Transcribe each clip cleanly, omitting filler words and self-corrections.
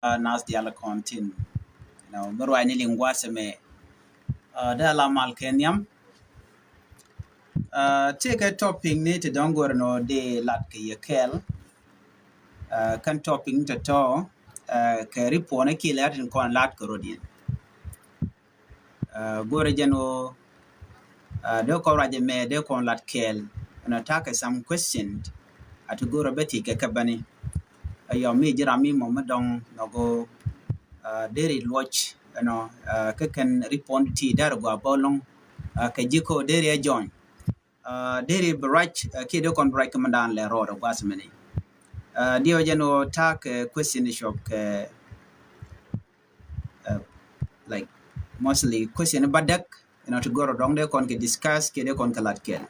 nas diala kontin berwa ni lingwa seme da la mal kenyam take a topping ni to dongor no de lat ke yekel kan topping to ke ripone ki lat kon lat ko rodin gore jeno de ko raje me de kon lat kel and attack some questions at go beti ke kabani ayo mi jira mi mo madong no go deri watch ke kan respond ti dar go bolong ke jiko deri join deri barach ke de kon break mandan le ro go asmeni dio jeno tak question shop ke like mostly question badak to go dong de kon ke discuss ke de kon kalat ken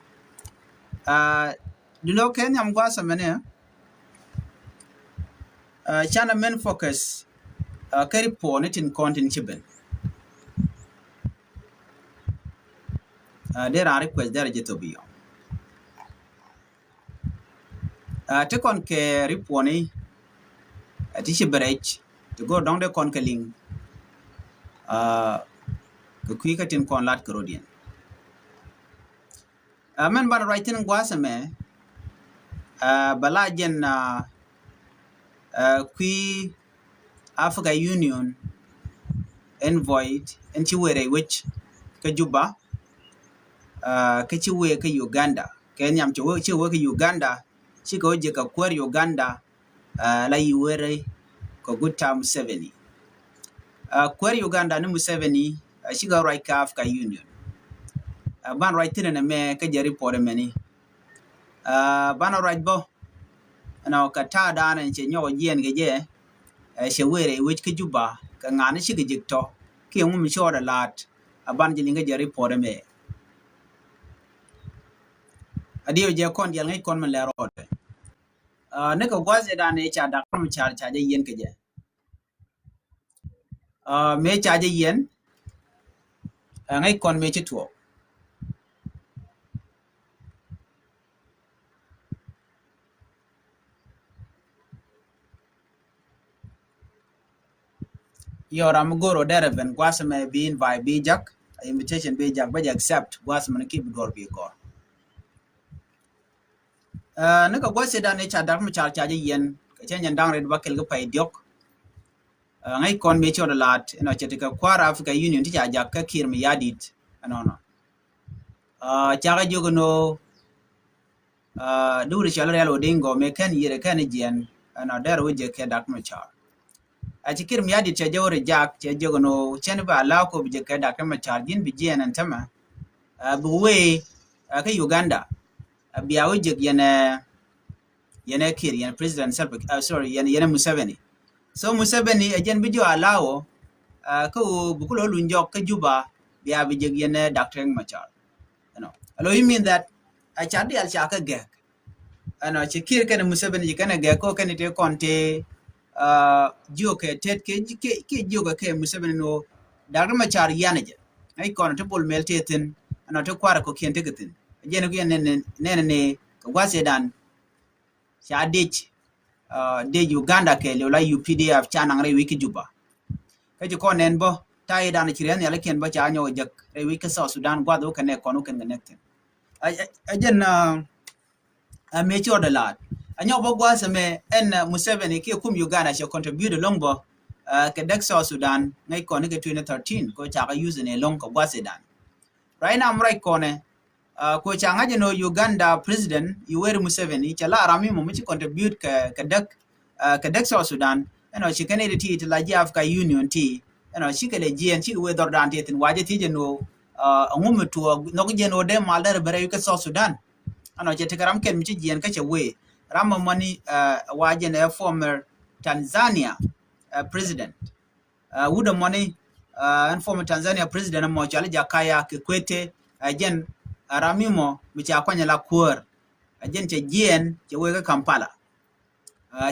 du lo ken yam go asmeni chana men focus kari pone tin content chiben there are request there jeto biyo te kon ke ripone tishi berech to go down the kon kaling ko kuika tin kon lat krodian men ban writing gwasame balajen kui Africa Union envoy en chiwere which ka Juba ka chiwe ka Uganda kenyam chiwe ka Uganda chiko je ka kwar Uganda la yiwere ko gutam 70 kwar Uganda ni Museveni shiga right ka Africa Union ban right tin na me ka je report meni ban right bo na ka ta da na che nyo yen ge je shewere which ka Juba ka ngani shiga jikto ki ngum mi shora lat aban jilinga je report me adio je kon je ngai kon man le rode ne ko gwaze da ne cha da kom cha je yen ke je me cha je yen ngai kon me chitwo yoram goro deraven gwasme bin by bijak invitation bijak ba accept gwasme keep gor bi gor ne ko gwase da ne cha da kom cha je yen ke chen dang red bakel ga pay diok ngai kon me chora lat chete ka kwara Africa Union ti ja ka kir mi yadit no cha ga jogo no duri chala real odingo me kan yire kan jen der wuje ke dak ma cha achikir mi yadit che jore jak che jogo no chen ba la ko bije ke dak ma cha din bi jen antama buwe ka Uganda biya wuje yene kir yene president sorry yene Museveni so Museveni ajen bijo alawo ko bukulo lunjok ka Juba biya bije yene Dr. Machar alo you mean that achadi al chaka gek chikir kan Museveni kana gek ko kan te konte jio ke tet ke jio ke Museveni no Dr. Machar yanaje ai kon to bol meltetin to kwara ko kente gatin ajen ko ne ko wase dan cha dich de Uganda ke le la UPDF chanang re wiki Juba ka ji ko nen bo tai dan chiren ya leken ba cha nyo jak re wiki South Sudan gwa do kan ko no kan connected ajen me cho de lat anyo bo gwa se me en Museveni ke kum Uganda she contribute long bo ke dek South Sudan ngai ko ne ke 2013 ko cha ga use ne long ko gwa se dan right now right ko ne ko cha ngaje no Uganda president Yoweri Museveni cha la rami mo mi contribute ke dek South Sudan she can edit la ji Africa Union ti she ke le jien she we dor dan ti tin waje ti je no ngum to no ge no de mal der bare ke South Sudan je te karam ken mi ti jien ka che we ram money waje ne former Tanzania president with the money and former Tanzania president mo chale Jakaya Kikwete ajen aramimo mi cha kwanya la kuor ajen che jien che we ka Kampala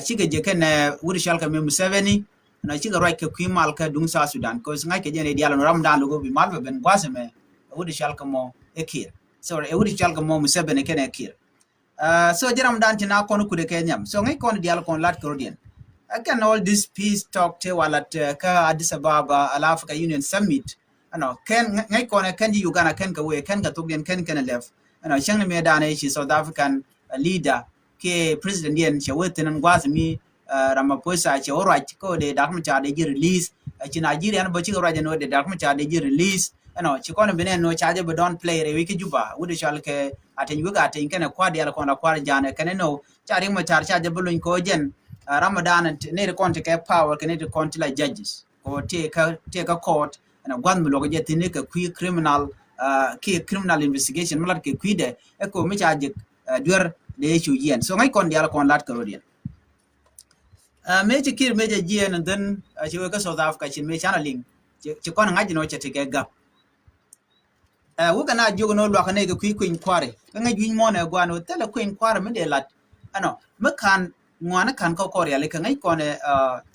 chige je ken wuri shalka me Museveni na chiga right ke kwimal ka dung South Sudan ko ngai ke jene dialo ram dan logo bi malbe ben gwaseme wuri shalka mo ekir so wuri shalka mo Museveni ken ekir so jaram dan tina kono kude kenyam so ngai kono dialo kon lat krodien again all this peace talk te walat ka Addis Ababa al Africa Union Summit ano ken ngai kone ken di Uganda ken ka we ken ka tugden ken left ano chang me dane shi South African leader ke president yen che wetin ngwazmi Ramaphosa che orach ko de dakma cha de release chi Nigeria no chi raja no de dakma cha de release ano chi kono benen no cha be don't play re wiki juba wudi shal ke aten yuga aten ken kwa de ala kona kwa jane ken no cha ring ma cha de bulun ko jen Ramadan ne kon te ke power ke ne te kon la judges ko te ka court and gwan mi logo jeti ne ka qui criminal criminal investigation malat ke qui de e ko mi cha je dur de chu yen so ngai kon dial kon lat ko rodien me che kir me je yen and then che we ka South Africa chin me chana ling che kon ngai no che te ke ga wo kana jogo no lo kana ke qui kware ngai jin mo na gwa no tele kuin kware me de lat ano me kan ngwana kan ko korea le kan ko ne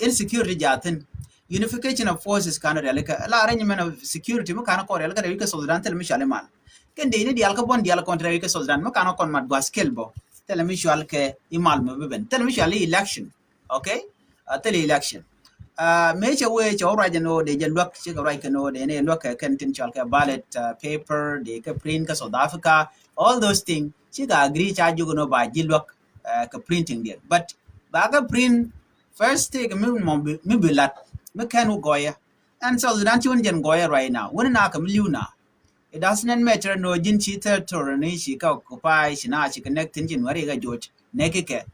insecurity jatin unification of forces kan le ka la arrangement of security mo kan korea le ka ke Sudan tel mishale mal ken de ne dial ka bon dial kontra ke Sudan mo kan kon mat gaskel bo tel mishal ke imal mo ben tel mishale election okay tel election me che we che ora no de je lok che ka right no de ne lok kan tin chal ka ballot paper de ka print ka South Africa all those things che ga agree cha ju no ba ji lok ka printing there but baga print first take me bilat me can goya and so Sudan chun jen goya right now when na kam liuna it doesn't matter no jin chi territory ni shi ka occupy shi na shi connecting jin wari ga George ne ke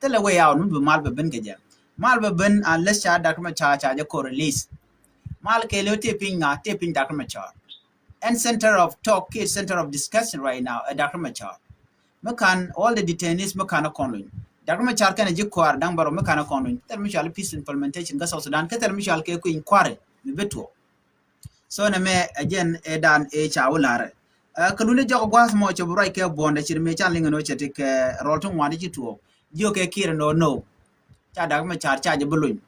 tele way out me mal be ben ke mal be ben unless cha document cha ko release mal ke lo te ping document cha and center of talk is center of discussion right now a document cha mekan all the detainees mekan konlin document cha kan je kwar dang baro mekan konlin tel mishal peace implementation ga South Sudan ke tel mishal ke ku inquire mi beto so na me again edan e cha wulare kalune jago gwas mo cho burai ke bonde chir me chan lingo no chete ke roltung wani chi tuo jo ke kir no cha document cha je bulun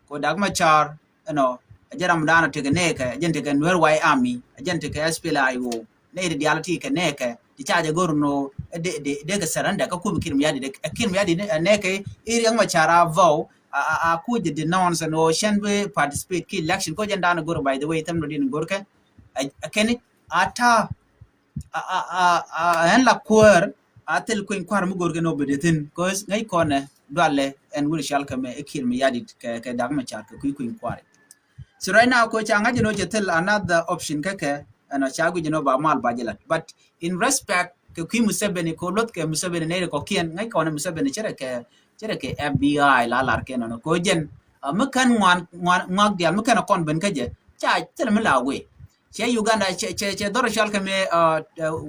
ko document cha no ajaram dana te ne ke agent ke nwer wai army agent ke SPLIO ne de diality ke ne ke ti cha je gorno de ke saranda ka ku kirim yadi de kirim yadi ne ke iri ang machara vow a ku je denounce no shan be participate ki election ko janda na gor by the way tam no din gor ke akeni ata en la cour atel ko kwar mu gor ke no bedetin cause ngai kone dwale en wul shal ka me kirim yadi ke dagma char ke ku kwar so right now ko changa jino jetel another option kake ana chagu jino ba mal bajelat but in respect ke ki Museveni ko lot ke Museveni ne ko kien ngai ko na Museveni chere ke FBI la lar ke no ko jen mekan ngak dia mekan kon ben kaje cha tel melawe che Uganda che doro shal ke me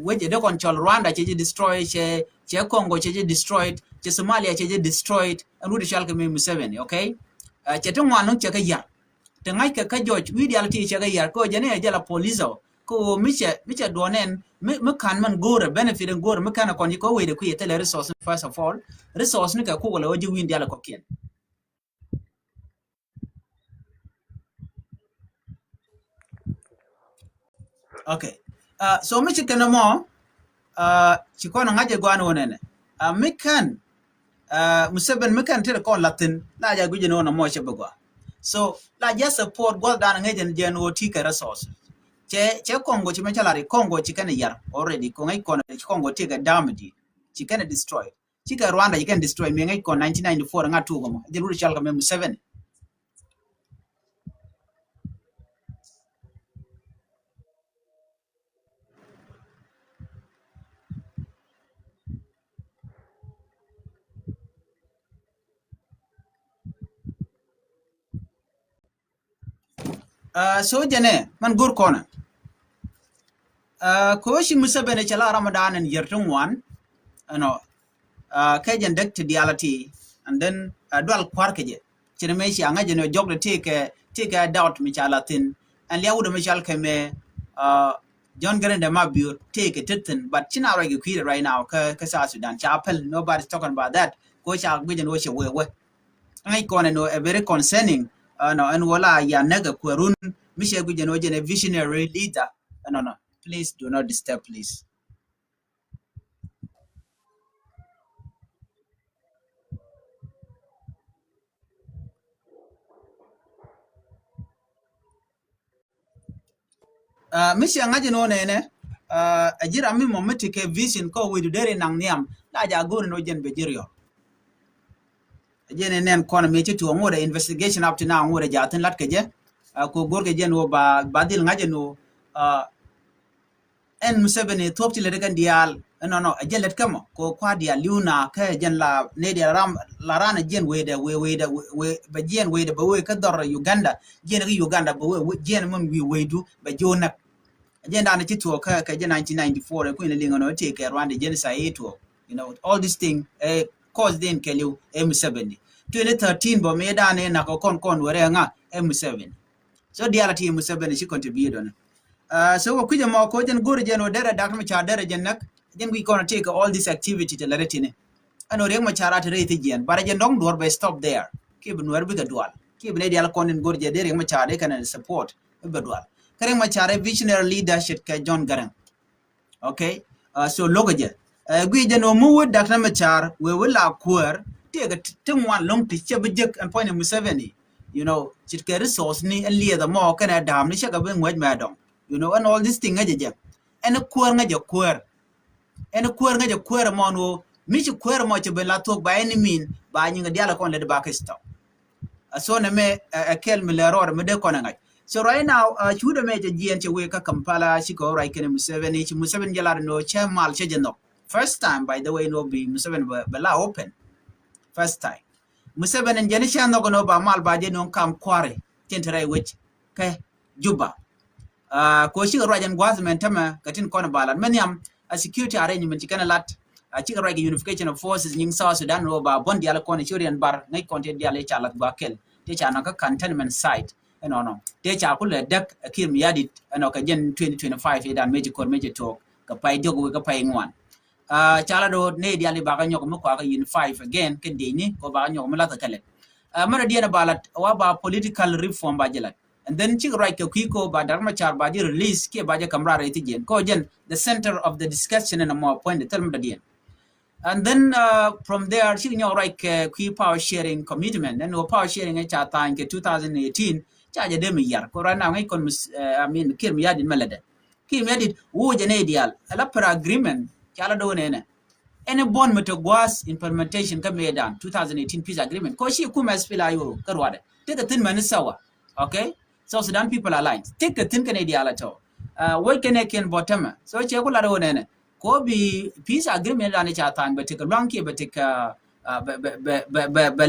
weje de kon chol Rwanda che destroy che Congo che destroyed che Somalia che destroyed and would shal ke me Museveni okay che to ngwan che ke ya tengai ka George we reality che ga yar ko jene jala polizo ko miche donen me kan man gore benefit gore me kan ko ni ko we de ku yete resource first of all resource ni ka ko wala oji win diala ko kien okay so miche kana mo ci ko na ngaje gwano wonene me kan Museben me kan tere ko latin la ja guje no na mo che bagwa so la just support god dan ngejen jen wo tika resource che Congo chi machalari Congo chi kana yar already ko ngai kono Congo tika damage chi kana destroy chi ka Rwanda chi kana destroy me ngai ko 1994 ngatu go mo jelu chal ka me 7 so jene man gur kona ko shi Museveni chala Ramadan and yertung one ano kajen dek to reality and then dual kwarkeje chene me shi anga jeno jog de take a doubt mi chala tin and liawu de mi chal keme John Garande Mabur take a titan but china ragi kwire right now ka South Sudan chapel nobody's talking about that ko cha gbijen wo she we ngai kone no a very concerning no and wala ya naga kwerun mi she gbijen wo jene visionary leader no please do not disturb please Mishi ngaji no ne ajira mi momenti ke vision ko widu dere nang niam la ja guru no jen bejirio jen nen kono me ci to ngore investigation up to now ngore jatin lat ke je ko gorge jen wo badil ngaji no en museveni topti le kan dial no ajelet kamo ko kwa dia liuna ka jen la ne dia ram la rana jen we ba jen wede ba we ka dor Uganda jen ri Uganda ba we jen mum wi wedu ba jona jen da na ci to ka 1994 ko ina linga no te ke Rwanda jen sa eto all this thing cause den kelu M7 2013 bo me da ne na ko kon wore nga M7 so dia la ti M7 shi contribute on so we kuja ma ko jen gori jen odere dak ma cha dere jen nak then we gonna take all this activity to laretine ano reng ma chara tere ti jen bara jen dong dor be stop there ke bu nwer bi ga dual ke ne dial konin gori je dere ma cha de kan support be dual kare ma chara visionary leadership ka John Garang okay so logo je gwi jen no mu dak ma char we will acquire te ga tin wan long ti che bijek and point Museveni chit ke resource ni elie da mo kana dam ni shaga ben waj ma dong and all this thing ngaje en kuer ngaje kuer mono mi chi kuer mo che bela tok by any mean ba nyinga diala kon le ba ka stop so na me kel mi le ror me de kon ngaj so right now chuda me je gien che we ka Kampala shi ko right ken Museveni jala no che mal che jeno first time by the way no be Museveni bela open first time Museveni jeni cha no gono ba mal ba je no kam kware tentere wech ke Juba ko shi rajan government tama katin kona balan manyam a security arrangement kana lat a ci rage unification of forces ning South Sudan ro ba bon diala kona churian bar ngai konte diala chalat bakel te cha na ka cantonment site no te cha kula dak akim yadit ano ka jen 2025 edan major talk ka pai jogo ka pai ngwan chala do ne diala ba ka nyoko mo ka unify again ke deni ko ba nyoko mala ka kale mara diana balat wa ba political reform ba jelat and then chik right ko ba darma char ba release ke ba kamra reti jen ko jen the center of the discussion and more point the term dien and then from there chik nyo right ki power sharing commitment and no power sharing cha ta in 2018 cha je dem yar ko rana ngai kon I mean kir mi yadin malade kim yadit wo je ne dial ala per agreement chala do ne any bond metagwas implementation ka medan 2018 peace agreement ko shi kuma spila yo karwade take tin manisawa okay so Sudan people alliance take a tin Canada ala to what can bottom so che kula do ne ko bi peace agreement ani cha tan but take long ke but take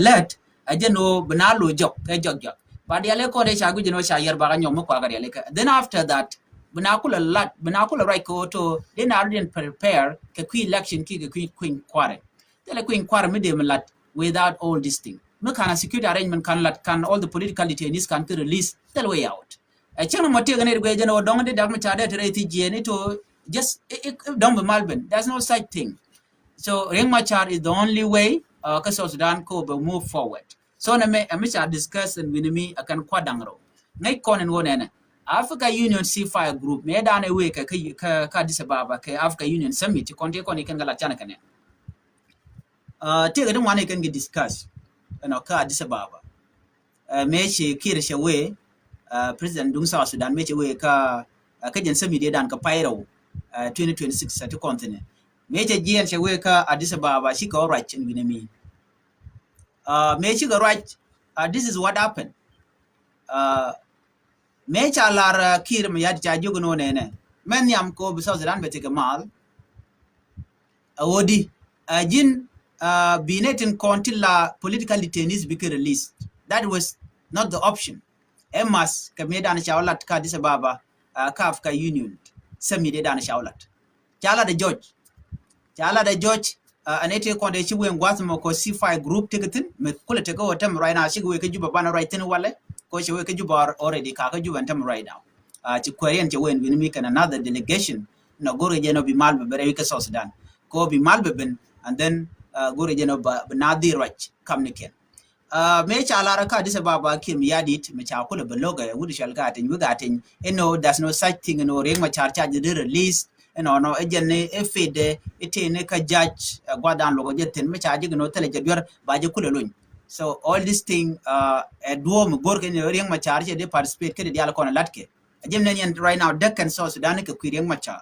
let ajeno banalo jok ke jok but yale ko de cha gu jino cha yer ba nyom ko agari yale then after that banakula right ko to then are prepare ke election ki queen kware tele queen kware me dem lat without all this thing no kind security arrangement can all the political detainees can release the way out a channel motiga ne go jeno dong de dagma chade tere ti jeni to just don't be Malvern there's no such thing so Riek Machar is the only way ka South Sudan ko be move forward so na me amisha discuss and winimi akan kwadangro ngai konen wonene Africa Union C5 group me dane we ka Addis Ababa ka Africa Union summit konte kon kan gala chana kane te ga dum wane kan discuss ka Addis Ababa me shi kire she we president dum South Sudan me shi we ka jen summit dan ka Pairo 2026 at continent me shi gien she we ka Addis Ababa shi ka right in winami me shi ga right this is what happened me cha lar kir me yad cha jogo no ne men yam ko bi South Sudan be te mal awodi jin binetin kontilla political detainees be released that was not the option emas ka me dan shawlat ka Addis Ababa ka Africa Union sami de dan shawlat chala de George anete ko de chi wen gwasmo ko C5 group tiketin me kula te ko tem right now shigwe ke juba bana right tin wale ko shigwe ke juba already ka juba tem right now chi korean che wen mi kan another delegation no gore je no bi malbe bere ke South Sudan ko bi malbe ben and then gore je no ba nadi right kamniken me cha lara ka Addis Ababa kim yadit me cha kula beloga wudi shalga tin wuga tin there's no such thing no Riek Machar charge the release no ejene efede etene ka judge gwadan logo jetin me cha jigno tele jadwer ba je kula lon so all this thing duom gorke ne Riek Machar je de participate ke de ala kona latke Jim Nanian right now deck and South Sudan ke kwiriang machar.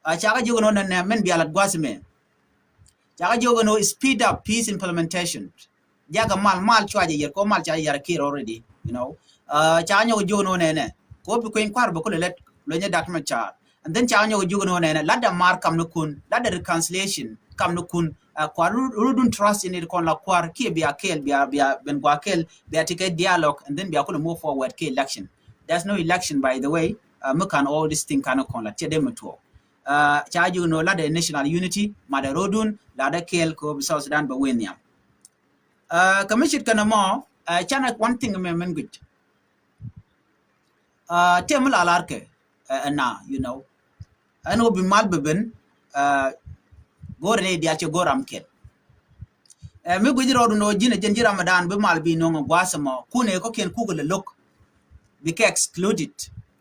Chaga jogo no na men bialat gwasme. Chaga jogo no speed up peace implementation. Jaga mal chwaje yer ko mal chaje yar kir already, you know. Chaga jogo no ne. Ko bi ko in kwar ba ko let lo nya dak machar. And then chaga jogo no ne ladda mar kam no kun, ladda reconciliation kam no kun. Kwa rudun trust in it kon la kwar ki be akel be ben gwakel be take dialogue and then be akolo move forward ki election. There's no election by the way. Mukan all this thing kana kon la tede mutuo. Chaju no la the national unity mada rodun la da kel ko South Sudan ba wenya. Commission kana mo chana one thing me men good. Temul alarke na you know. Ano bi mal beben gore ne dia che goram kel me gujiro no jina jenji Ramadan be mal bi no gwasamo kune ko ken kugule look bika excluded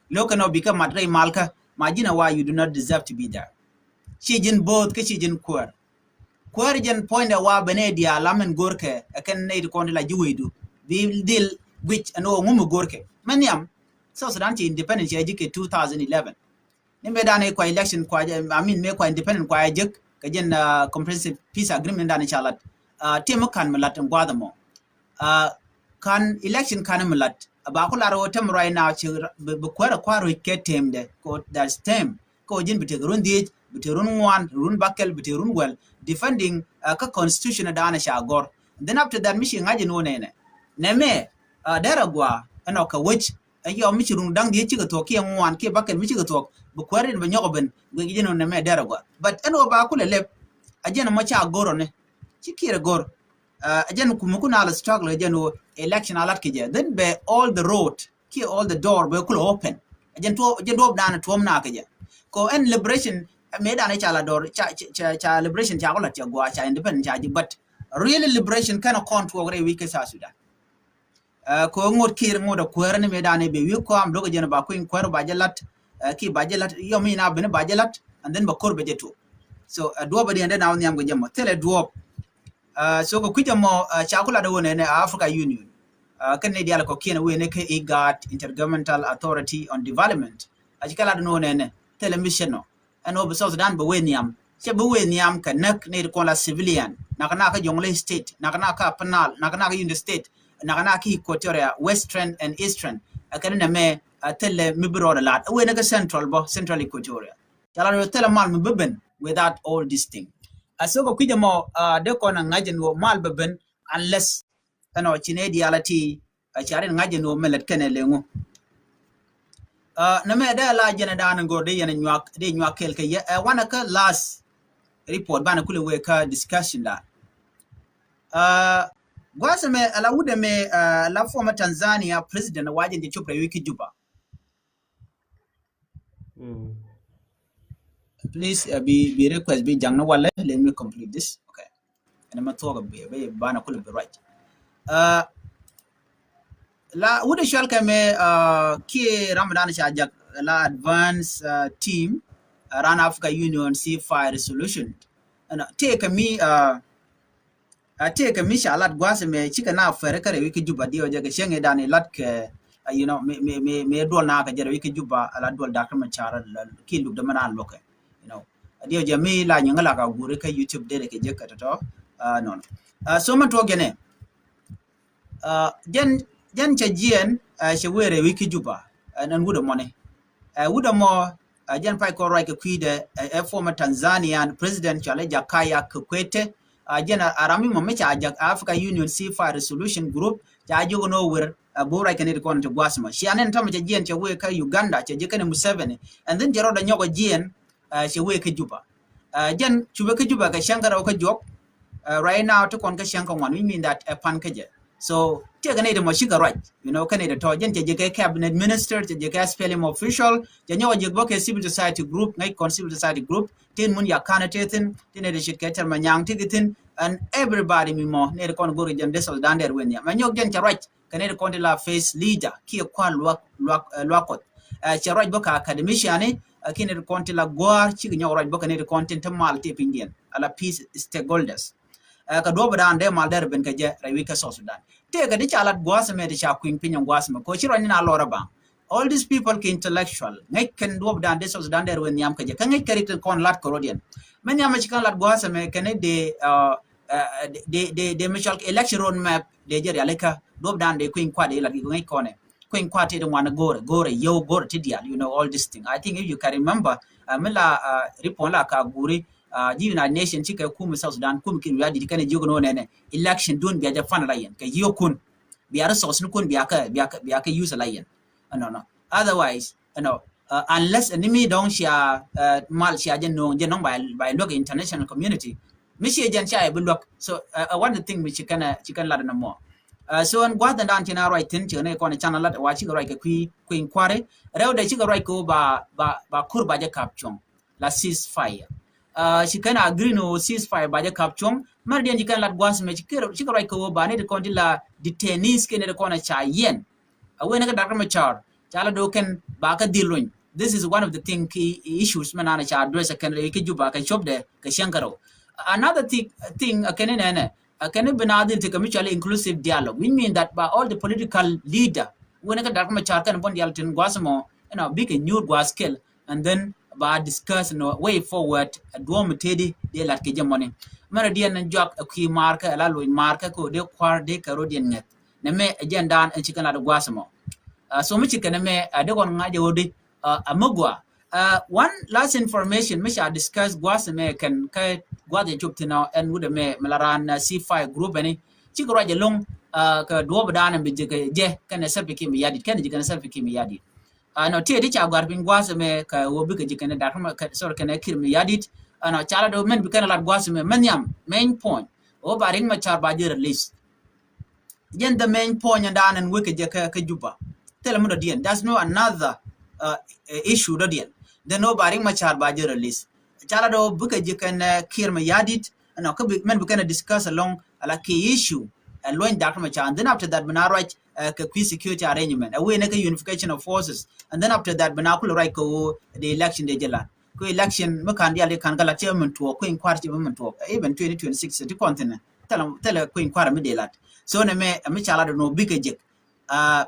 look no bika madre malka majina why you do not deserve to be there chijin both ke chijin kwar jen point wa bene dia lamen gorke ken ne ko la jiwedu bi dil which no ngum gorke maniam so Sudan independence ejike 2011 nimbe dane ko election ko I mean me ko independent ko ejik kajen comprehensive peace agreement dan chalat temo kan malat ngwadamo kan election kan malat ba ko laro tem right now chi be kwaro ke temde ko that's tem ko jin bite run di bite run wan run bakel bite run well defending ka constitution dan shagor then after that mission ngaje no ne me deragwa eno ka which ayo mi run dang di chi to ke wan ke bakel mi chi to bu kwarin ba nyoben be jino ne me deragwa but eno ba ko le ajena mo cha goro ne chikire gor ajen kumukuna ala struggle ajeno election alat kije then be all the road ki all the door be cool open ajen do dan to na kije ko en liberation me dan cha door cha liberation cha ko la cha gwa cha independent cha but really liberation kana control re wike sa Sudan ko ngot kir ngoda kwere ne me dan be wi ko am dogo jena ba ko in kwere ba jalat ki ba jalat yo mi na be ba jalat and then ba korbe jeto so do ba de now nyam go jemo tele do so ko kujamo chakula do ne Africa Union kan ne diala ko kene we ne ke IGAD Intergovernmental Authority on Development ajikala do ne television no eno be South Sudan be we niam che be we niam ka nak ne ko la civilian nakana ka jongle state nakana ka penal nakana ka Union state nakana ki Equatoria Western and Eastern kan ne me tele mibro la we ne ka central Equatoria chala no tele mal mbeben without all this thing asoko kujamo de ko na ngajen wo mal beben unless ano chine dialati chare ngajen wo melet kene lengo na me da la jena dan go de yen nyak kel ke wana ka last report bana kule we ka discussion da gwasa me ala wude me la former Tanzania president wajen de chopra wiki juba please be request be jangna wala let me complete this okay and I'm talk be bana kule be right la wude shalka me ki Ramadan shajak la advance team around Africa Union C5 resolution and take me shalat gwase me chika na fere kare wiki juba dio jaga shenge dani lat ke you know me dol na ka jere wiki juba ala dol dakar ma chara ki lu de manan loke you know dio jami la nyanga ka gure ka YouTube de ke je katato non so man to gene jen chajien shewere wiki juba nan wuda money wuda mo jen pai ko right kwide former Tanzanian president Chale Jakaya Kikwete jen arami mo mecha Africa Union C5 resolution group ja jogo no wer bora kanedi kon to gwasma shi anen tam cha jien chewe ka Uganda cha jekane Museveni and then jeroda nyogo jien chewe ka juba jen chube ka juba ka shankara ka jok right now to kon ka shanka one we mean that pan kaje so take kanedi mo shiga right you know kanedi to jen jeke cabinet minister jeke SPLM official janyo jegboke civil society group ngai kon civil society group tin mun ya kanateten tin de shit keter manyang tigitin and everybody mimo ne kon gori jen desol dander wenya manyok jen cha right kanedi kon la face leader ki kwa lwakot cha right boka academician kinedi kon la gwar chi nyo right boka ne kon tin tamal te pindien ala peace stakeholders ka do bada ande mal der ben ka je rewi ka South Sudan te ga di chalat gwasa me de cha queen pinyon gwasa ko chiro ni na lora ba all these people ke intellectual ngai ken do dan de so dan der wen yam ke je kan ngai karit kon lat korodian men yam chikan lat go me ken de michal election road map de jer aleka do dan de queen kwa de lat ngai kone queen kwa te de wana gore yo gore ti dia you know all this thing. I think if you can remember mila ripon la ka guri the United Nations chika kum South Sudan kum kin ya di kan jogo no ne election dun biya ja fan la yen ke yo kun biya resource kun biya ka use la yen no otherwise unless enemy don't share mal share no by look international community mishi jan share be look so one the thing which can la no more so on gwa dan tina right tin chene ko ne channel la wa chi right ke ku inquire rew de chi right ko ba kur ba ja capture la ceasefire she can agree no ceasefire by the capture mar den jikan lat gwas me chi right ko ba ne de kon la detainees ke ne de kon cha yen when ka dakar machar chala do ken ba ka dilun. This is one of the thing key issues manana cha address kan le ke juba ka shop de ka shankaro another thing can benadil to mutual inclusive dialogue. We mean that by all the political leader when ka dakar machar kan bon dial tin gwasmo big a new gwas skill and then ba discuss way forward do mutedi de lat ke jamone mara dian nan jok ki marka la lo marka ko de kwar de karodian net ne me agenda an chikan la gwasmo so much can me de gon ngaje wodi amagwa one last information me shall discuss gwasme kan ka gwade chuptina and would me malaran C5 group ani chiko raje long ka do badana bi je kan self kim yadi kan je kan self kim yadi no te di cha gwar bin gwasme ka wobi ka je kan da ka sor kan kirmi yadi no chala do men bi kan la gwasme men yam main point o barin ma char ba je release again the main point and dan and wike je ka juba tell me dien there's no another issue dien the no baring machar ba je release chala do buka je kan kirma yadit no ka men we can discuss along ala key issue loin dr machar and then after that bana right ka security arrangement away na ka unification of forces and then after that bana kul right ko the election de jela ko election makan dia le kan gala chairman to ko inquire chairman to even 2026 the continent tell ko inquire me de lat so ne me chala do no big je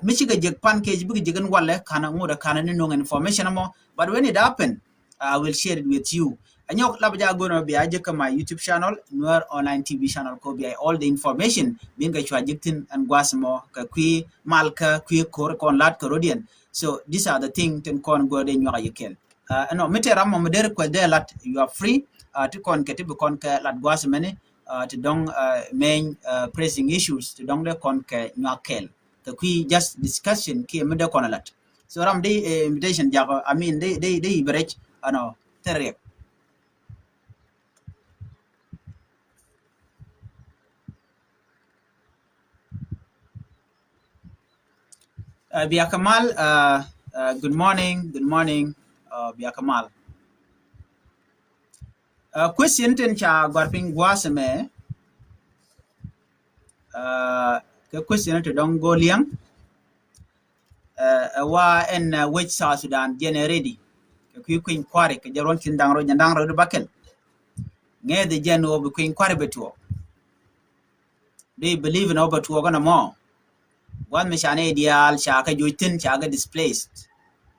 michiga jeg pancake big jigan wale kana ngoda kana ni no information mo but when it happen I will share it with you anyok labja gono be aje my YouTube channel Nuer online TV channel ko be all the information bin ga chwa jiktin and gwasmo ka kwi malka kwi kor kon lat korodian so these are the thing ten kon go de nyoga yikel no metera mo der ko de lat you are free to kon ketib kon ka lat gwasmene to dong main pressing issues to dong de kon ka nyakel the key just discussion ki mede konalat so ram de invitation jago I mean they breach ano terek Bia Kamal good morning Bia Kamal question ten cha garping gwasme the question to don't go liang wa en which South Sudan ready ku inquiry ke jaron tin dang ro bakel nge the gen of ku inquiry beto they believe in over to gonna more one machane ideal shaka juitin chaga displaced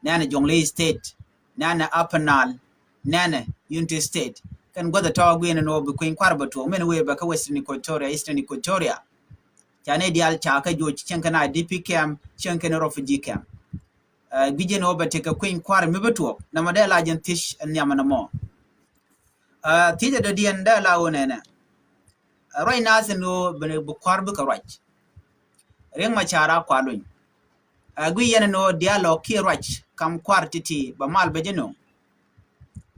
nana jonglei state nana upernal nana unity state can go the talk in no ku inquiry beto men way back western equatoria eastern equatoria chane dial chaka jo chenkana DP camp chenkana refugee camp gijen oba take a queen kwar mibeto na madela agentish and yamana mo tije de dien da la wonena right now no bene bu kwar bu ka right ren ma chara kwalun guyen no dialogue ki right kam kwar titi ba mal bejeno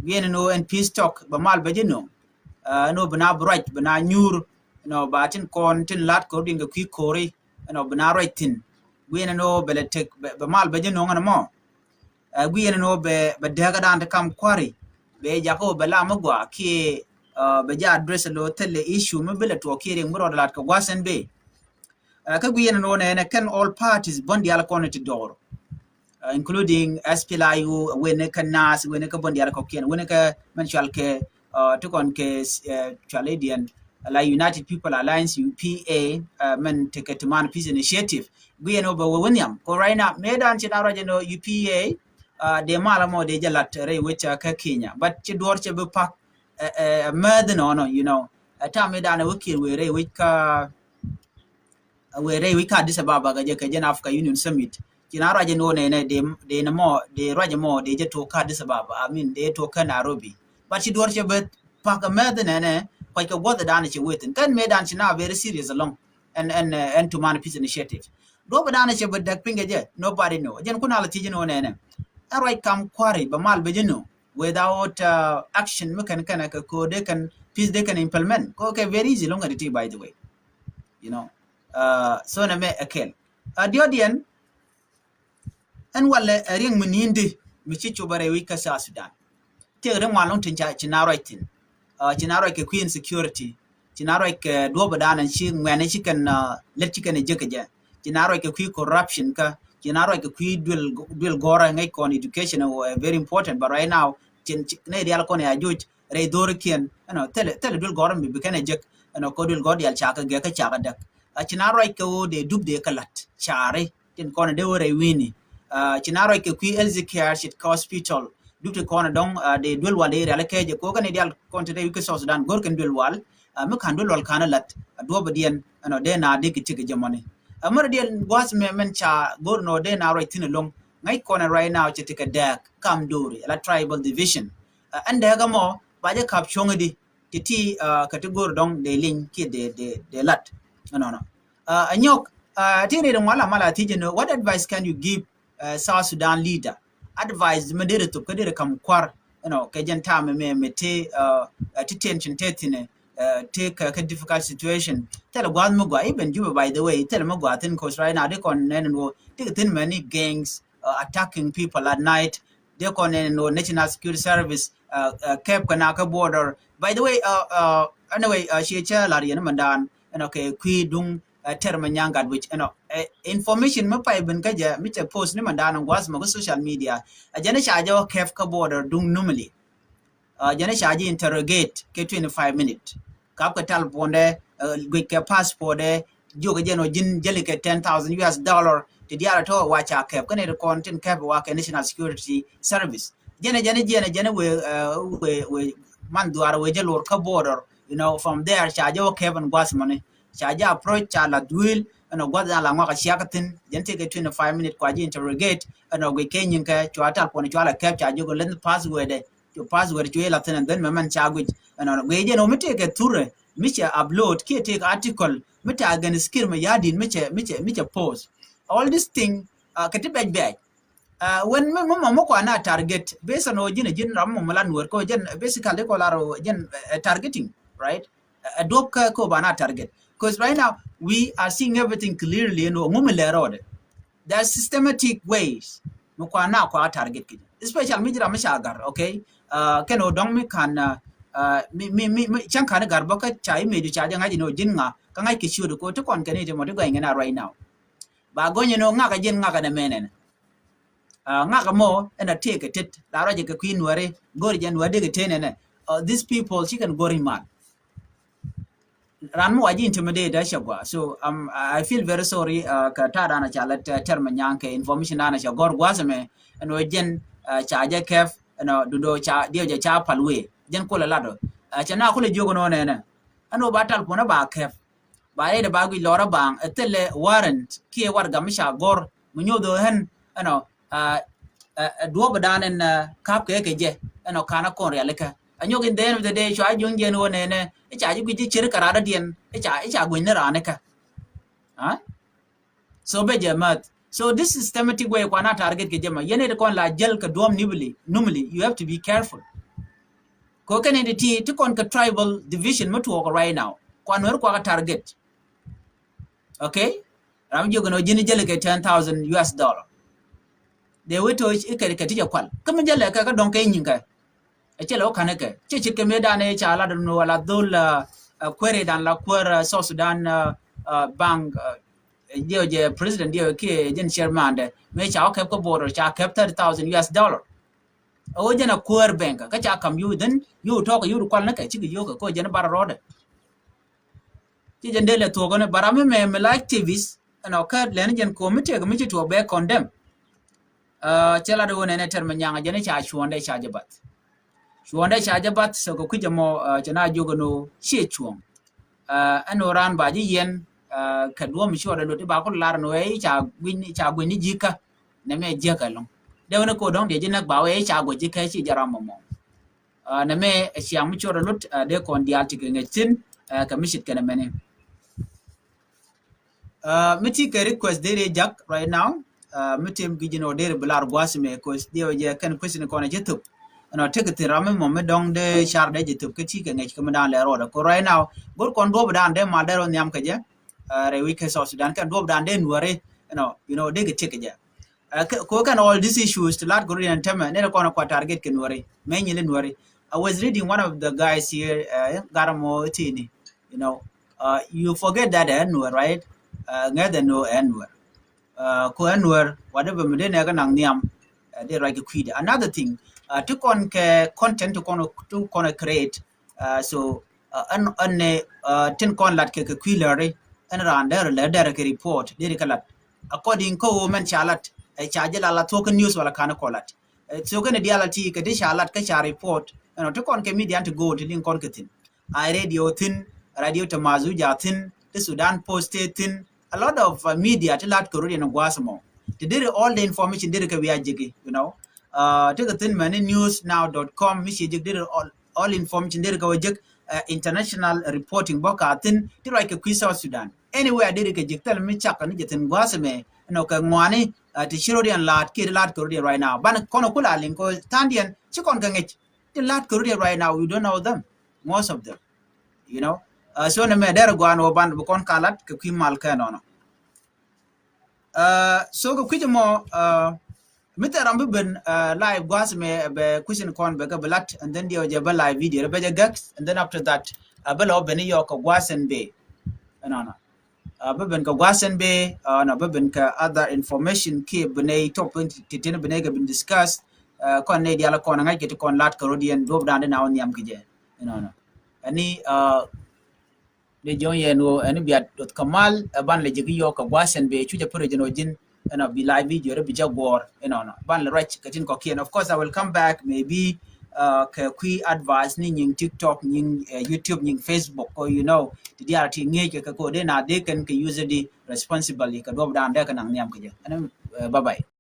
guyen no en peace talk ba mal bejeno no bana right bana nyur no batin kon tin lat ko dinga ki kori no bana right tin guyen no bele tek ba mal bejeno ngana mo guyen no be daga dan kam kwari be jako bela magwa ki be ja address lo tele issue me bele to kiri ngoro lat ko wasen be ka guyen no ne can all parties bondi ala konati dor including SPLIU when ka nas when ka bondi ala ko ken when ka mental ke to kon ke Chaladian la United People Alliance UPA men take a man peace initiative Guiano ba William ko right now medan chinaro jeno UPA de malamo de jalat re which ka Kenya but chidor che bu pak murder no you know ta medan wikil we re which ka we re we ka disababa ga je ka jen Africa Union Summit chinaro jeno ne de na mo de raje mo de je to ka disababa I mean de to ka Nairobi but chidor che bu pak murder ne quite a what the damage with and can medan china very serious along and to man peace initiative do ba dana che bad pinga je nobody know jen kuna la tijin one ne right kam quarry ba mal be jino without action mekan kana ka ko they can peace they can implement ko okay very easy long at by the way you know so na me akel diodian and wala ring munindi mi ci bare wi ka sa Sudan te ren walon tin china right tin china right ke queen security china right ke do ba dana shi ngwane shi kan let shi kan je ka je Chinaro ke kui corruption ka Chinaro ke kui dual gora ngai kon education very important but right now ne dial kon ya juj re dorkian tele dual gora mi bikane jek ko dual god yal chaka ge ka chaka dak Chinaro ke o de dub de kalat chare tin kon de wore wini Chinaro ke kui elzikar shit hospital dubte kon dong de dual wal de ala ke je ko kan dial kon te ke so Sudan gor kan dual wal mi kan dual wal kana lat do badian de na de ke tike jamani amar dial was me men cha gorno de na right tin long ngai kona right now chitika dak kam duri la tribal division and daga mo ba je kap chongdi titi category dong de link ki de lat no anyok tire de wala mala tijeno what advice can you give South Sudan leader advice medere to kadere kam kwar ke jenta me te tension tetine take a difficult situation tell gwad mo gwa even Juba by the way tell mo gwa tin cause right now they con no take tin many gangs attacking people at night they con no national security service Cape Kanaka border by the way anyway she chala ri mandan okay kui dung termanyanga which information mo pa ben kaja mi che post ni mandan gwas mo social media ajana shajo Cape ka border dung normally jana shaji interrogate ke 25 minutes kap ka tal ponde gwe ke passport de joga jeno jin jelike $10,000 to diara to wacha kep kane de content kep wa ke national security service jana we man duara we jelor ka border from there shajo kevin gwasmane shaja approach chala duil gwadana la ngaka shiakatin jente ke 25 minutes kwa ji interrogate gwe kenyin ka chwata pone chwala kep chajo go len password your password to Latin and then man chagwit and we mite ke ture miche upload ke take article mite again skill me yadin miche post all this thing kete bag when mo ko na target based on jin ram mo lan wor ko jen basically ko laro jen targeting right adopt ko bana target because right now we are seeing everything clearly no mo road there are systematic ways mo ko na ko target especially mijira mishagar okay keno dong mi kan mi chan kan garba ka chai me du cha janga jino jinga ka ngai ki shu ko to kon kene mo de ngena right now ba gonye no nga ka jin nga ka na menen nga ka mo ena take it la roje ka queen ware gori jan wade ke tenene these people she can go man ran mo waji intimidate da shagwa so I feel very sorry ka ta dana cha term nyanke information dana cha gor gwasame no jen cha ja kef do cha dio cha palwe jen ko la lado cha na ko le jogo no ne ano batal pona ba kef ba e de ba gui lora bang tele warrant ki war ga misha gor mu nyodo hen do badanen kap ke je kana kon realeka anyog in the end of the day cha jung jen wo ne cha ji gui chir karada dien cha gui ne raneka so be jamat. So this systematic way kwana target ke jama yene de kon la gel ka dom normally you have to be careful ko kan entity to kon ka tribal division mutu right now kwan wer ko target okay ram jogo no jini gel ke $10,000 de weto ikere ke tija kwal kam gel ka don ke nyinga e chelo kana ke che ke medane cha la no wala dol query dan la query South Sudan bank dio president dio ke jen chairman de me cha ke ko border cha ke $30,000 o jena core bank ka cha kam you then you talk you kwal na ka chi yo ko jena bar road ti jende le to go ne barame me like activist no ka len jen ko mite ga mite to be condemn chela do ne ter manyanga jene cha chuonde cha jabat so ko kujamo jana jogo no che chuong anoran ba ji yen ka duom sure lo ti ba ko lar no e cha gwini jika ne me jeka long de wona ko dong de jina ba we cha go jika chi jaramo mo na me siang mu sure lut de kon dial ti ngetin ka mishit kana mene miti ka request de jak right now mitim gijino de bular gwasme ko de je kan question ko na jetup no take the ramen mo me dong de char de jetup ke ti ka ngej ka madan le ro ko right now gor kon do badan de ma de ro nyam ka je re we ke South Sudan kan do badan de nuare de ke take je ko kan all these issues to lat Korean tema ne ko na kwa target ke nuare me nyile nuare I was reading one of the guys here garamo tini you forget that nuare right ngada no nuare ko nuare whatever me de ne ga nang niam de right kwid another thing to con content to con create so an tin con lat ke kwilere an ran der ke report de kalat according ko men chalat chaje la token news wala kana kolat so kan dialati ke de chalat ke cha report to con ke media to go to link con ketin I radio to mazuja tin the Sudan Post tin a lot of media to lat Korean gwasmo to did all the information did ke wiya jigi take a thing many newsnow.com mishi did all information did go jik international reporting boka tin to like a quiz South Sudan anywhere did ke jik tell me chak ni jetin gwasme ka ngwani to shirodian lat ki lat Korea right now ban kono kula linko tandian chikon ka ngech the lat Korea right now we don't know them most of them so na me der gwano ban kon kalat ke kwimal ka no so ko kwijmo Mr. Rambuben live was me be question con be gabalat and then the jaba live video be gax and then after that belo beni yok gwasen be no beben ka gwasen be no beben ka other information ki bene top 20 bene ga been discussed kon ne diala kon ngai ke kon lat Korean do dande na on yam kije ani de jonye no ani biat.kamal ban le jigi yok gwasen be chuje projeno jin be live video be jagor ban le right katin ko kien of course I will come back maybe ka advice ni ning TikTok ning YouTube ning Facebook or the DRT ngeke ka ko de na de kan ka use the responsibly ka do dan de kan nyam ka je bye bye